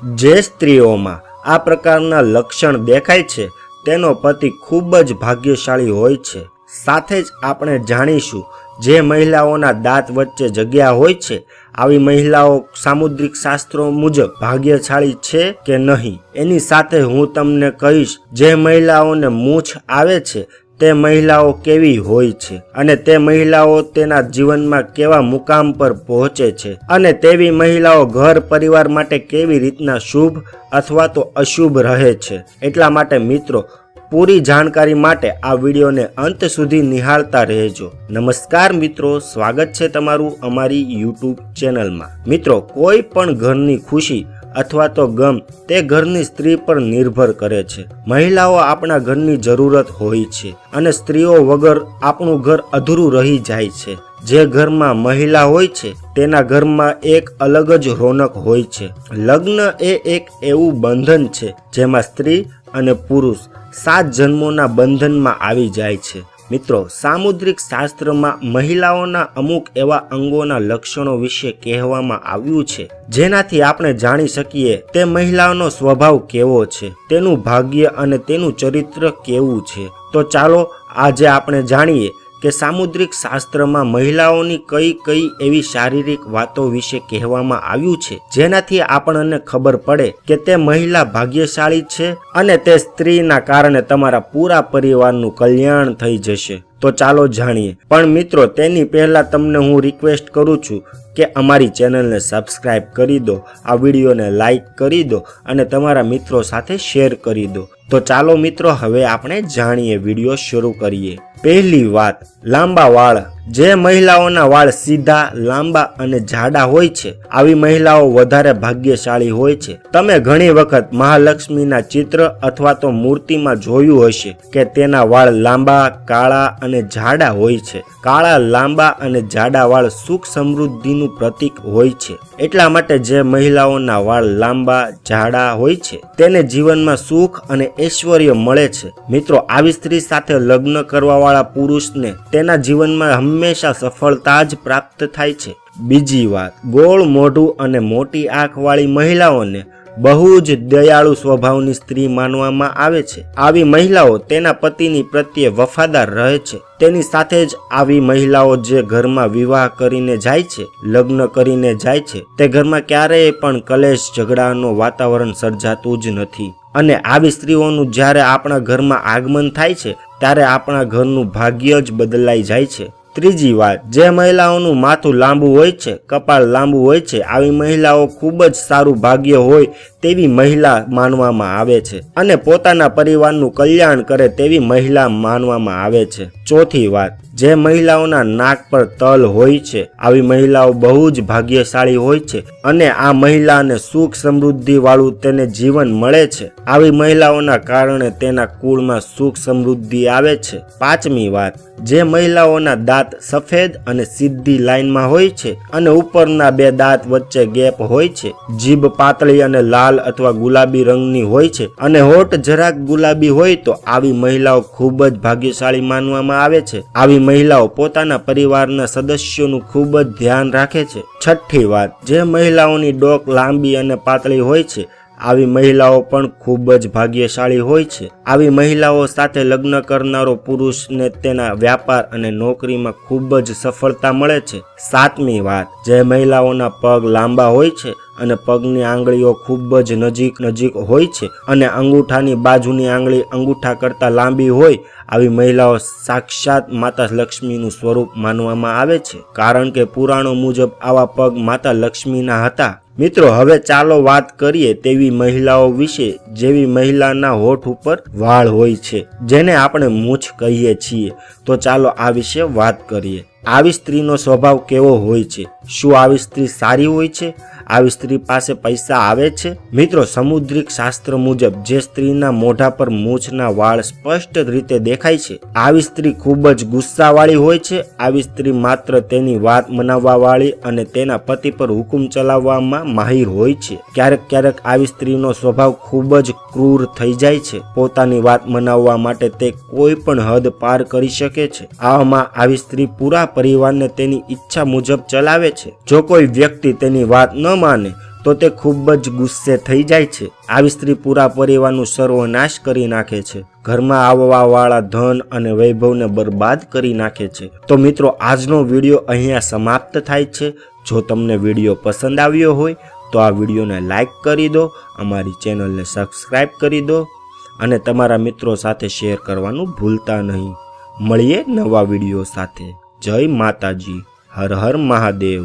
જે સ્ત્રીઓમાં આ પ્રકારના લક્ષણ દેખાય છે તેનો પતિ ખૂબ જ ભાગ્યશાળી હોય છે। સાથે જ આપણે જાણીશું જે મહિલાઓના દાંત વચ્ચે જગ્યા હોય છે આવી મહિલાઓ સામુદ્રિક શાસ્ત્રો મુજબ ભાગ્યશાળી છે કે નહીં। એની સાથે હું તમને કહીશ જે મહિલાઓને મૂછ આવે છે તે મહિલાઓ કેવી હોય છે અને તે મહિલાઓ તેના જીવનમાં કેવા મુકામ પર પહોંચે છે અને તેવી મહિલાઓ ઘર પરિવાર માટે કેવી રીતના શુભ અથવા તો અશુભ રહે છે। એટલા માટે મિત્રો પૂરી જાણકારી માટે આ વિડીયોને અંત સુધી નિહાળતા રહેજો। નમસ્કાર મિત્રો, સ્વાગત છે તમારું અમારી યુટ્યુબ ચેનલમાં। મિત્રો, કોઈ પણ ઘરની ખુશી અથવા તો ગમ તે ઘરની સ્ત્રી પર નિર્ભર કરે છે। મહિલાઓ આપણા ઘરની જરૂરત હોય છે અને સ્ત્રીઓ વગર આપણું ઘર અધૂરું રહી જાય છે। જે ઘરમાં મહિલા હોય છે તેના ઘરમાં એક અલગ જ રોનક હોય છે। લગ્ન એ એક એવું બંધન છે જેમાં સ્ત્રી અને પુરુષ 7 જન્મોના બંધનમાં આવી જાય છે। મિત્રો, સામુદ્રિક શાસ્ત્રમાં મહિલાઓના અમુક એવા અંગોના લક્ષણો વિશે કહેવામાં આવ્યું છે જેનાથી આપણે જાણી શકીએ તે મહિલાનો સ્વભાવ કેવો છે, તેનું ભાગ્ય અને તેનું ચરિત્ર કેવું છે। તો ચાલો આજે આપણે જાણીએ કે સામુદ્રિક શાસ્ત્રમાં મહિલાઓની કઈ કઈ એવી શારીરિક વાતો વિશે કહેવામાં આવ્યું છે જેનાથી આપણને ખબર પડે કે તે મહિલા ભાગ્યશાળી છે અને તે સ્ત્રીના કારણે તમારા પૂરા પરિવારનું કલ્યાણ થઈ જશે। તો ચાલો જાણીએ। પણ મિત્રો, તેની પહેલા તમને હું રિક્વેસ્ટ કરું છું કે અમારી ચેનલને સબસ્ક્રાઇબ કરી દો, આ વિડીયોને લાઈક કરી દો અને તમારા મિત્રો સાથે શેર કરી દો। તો ચાલો મિત્રો, હવે આપણે જાણીએ, વિડીયો શરૂ કરીએ। પહેલી વાત, લાંબા વાળ। જે મહિલાઓના વાળ સીધા, લાંબા અને જાડા હોય છે આવી મહિલાઓ વધારે ભાગ્યશાળી હોય છે। તમે ઘણી વખત મહાલક્ષ્મીના ચિત્ર અથવા તો મૂર્તિમાં જોયું હશે કે તેના વાળ લાંબા, કાળા અને જાડા હોય છે। કાળા, લાંબા અને જાડા વાળ સુખ સમૃદ્ધિનું પ્રતીક હોય છે। એટલા માટે જે મહિલાઓના વાળ લાંબા, જાડા હોય છે તેને જીવનમાં સુખ અને ઐશ્વર્ય મળે છે। મિત્રો, આવી સ્ત્રી સાથે લગ્ન કરવાવાળા પુરુષને તેના જીવનમાં હંમેશા સફળતા જ પ્રાપ્ત થાય છે। બીજી વાત, ગોળ મોઢું અને મોટી આંખવાળી મહિલાઓને બહુ જ દયાળુ સ્વભાવની સ્ત્રી માનવામાં આવે છે। આવી મહિલાઓ તેના પતિની પ્રત્યે વફાદાર રહે છે। તેની સાથે જ આવી મહિલાઓ જે ઘરમાં વિવાહ કરીને જાય છે, લગ્ન કરીને જાય છે, તે ઘરમાં ક્યારેય પણ કલેશ ઝઘડાનો વાતાવરણ સર્જાતું જ નથી અને આવી સ્ત્રીઓનું જ્યારે આપણા ઘરમાં આગમન થાય છે ત્યારે આપણા ઘરનું ભાગ્ય જ બદલાઈ જાય છે। ત્રીજી વાત, જે મહિલાઓનું માથું લાંબુ હોય છે, કપાળ લાંબુ હોય છે આવી મહિલાઓ ખૂબ જ સારું ભાગ્ય હોય તેવી મહિલા માનવામાં આવે છે અને પોતાના પરિવારનું કલ્યાણ કરે તેવી મહિલા માનવામાં આવે છે। ચોથી વાત, જે મહિલાઓના નાક પર તલ હોય છે આવી મહિલાઓ બહુ જ ભાગ્યશાળી હોય છે અને આ મહિલાને સુખ સમૃદ્ધિ વાળું તેને જીવન મળે છે। આવી મહિલાઓના કારણે તેના કુળમાં સુખ સમૃદ્ધિ આવે છે। પાંચમી વાત, જે મહિલાઓના દાંત સફેદ અને સીધી લાઈનમાં હોય છે અને ઉપરના બે દાંત વચ્ચે ગેપ હોય છે, જીભ પાતળી અને લાલ અથવા ગુલાબી રંગની હોય છે અને હોઠ જરાક ગુલાબી હોય તો આવી મહિલાઓ ખૂબ જ ભાગ્યશાળી માનવામાં આવે છે। આવી મહિલાઓ પોતાના પરિવારના સદસ્યોનું ખૂબ જ ધ્યાન રાખે છે। છઠ્ઠી વાત, જે મહિલાઓની ડોક લાંબી અને પાતળી હોય છે આવી મહિલાઓ પણ ખૂબ જ ભાગ્યશાળી હોય છે। આવી મહિલાઓ સાથે લગ્ન કરનારો પુરુષને તેના વ્યાપાર અને નોકરીમાં ખૂબ જ સફળતા મળે છે। સાતમી વાત, જે મહિલાઓના પગ લાંબા હોય છે અને પગની આંગળીઓ ખૂબ જ નજીક હોય છે અને અંગૂઠાની બાજુની આંગળી અંગૂઠા કરતાં લાંબી હોય આવી મહિલાઓ સાક્ષાત માતા લક્ષ્મીનું સ્વરૂપ માનવામાં આવે છે, કારણ કે પુરાણો મુજબ આવા પગ માતા લક્ષ્મીના હતા। મિત્રો, હવે ચાલો વાત કરીએ તેવી મહિલાઓ વિશે જેવી મહિલાના હોઠ ઉપર વાળ હોય છે જેને આપણે મૂછ કહીએ છીએ। તો ચાલો આ વિશે વાત કરીએ। આવી સ્ત્રીનો સ્વભાવ કેવો હોય છે? શું આવી સ્ત્રી સારી હોય છે? આવી સ્ત્રી પાસે પૈસા આવે છે? મિત્રો, સામુદ્રિક શાસ્ત્ર મુજબ જે સ્ત્રીના મોઢા પર મૂછના વાળ સ્પષ્ટ રીતે દેખાય છે આવી સ્ત્રી ખૂબ જ ગુસ્સાવાળી હોય છે। આવી સ્ત્રી માત્ર તેની વાત મનાવવા વાળી અને તેના પતિ પર હુકુમ ચલાવવામાં માહિર હોય છે। ક્યારેક આવી સ્ત્રીનો સ્વભાવ ખૂબ જ ક્રૂર થઈ જાય છે। પોતાની વાત મનાવવા માટે તે કોઈ પણ હદ પાર કરી શકે છે। આવામાં આવી સ્ત્રી પૂરા પરિવારને તેની ઈચ્છા મુજબ ચલાવે છે। જો કોઈ વ્યક્તિ તેની વાત ન માને તો તે ખૂબ જ ગુસ્સે થઈ જાય છે. આવી સ્ત્રી પૂરા પરિવારનું સર્વનાશ કરી નાખે છે, ઘરમાં આવવાવાળા ધન અને વૈભવને બરબાદ કરી નાખે છે. તો મિત્રો, આજનો વિડીયો અહીંયા સમાપ્ત થાય છે. જો તમને વિડીયો પસંદ આવ્યો હોય તો આ વિડીયોને લાઈક કરી દો, અમારી ચેનલને સબસ્ક્રાઈબ કરી દો અને તમારા મિત્રો સાથે શેર કરવાનું ભૂલતા નહીં. મળીએ નવા વિડીયો સાથે. જય માતાજી. હર હર મહાદેવ.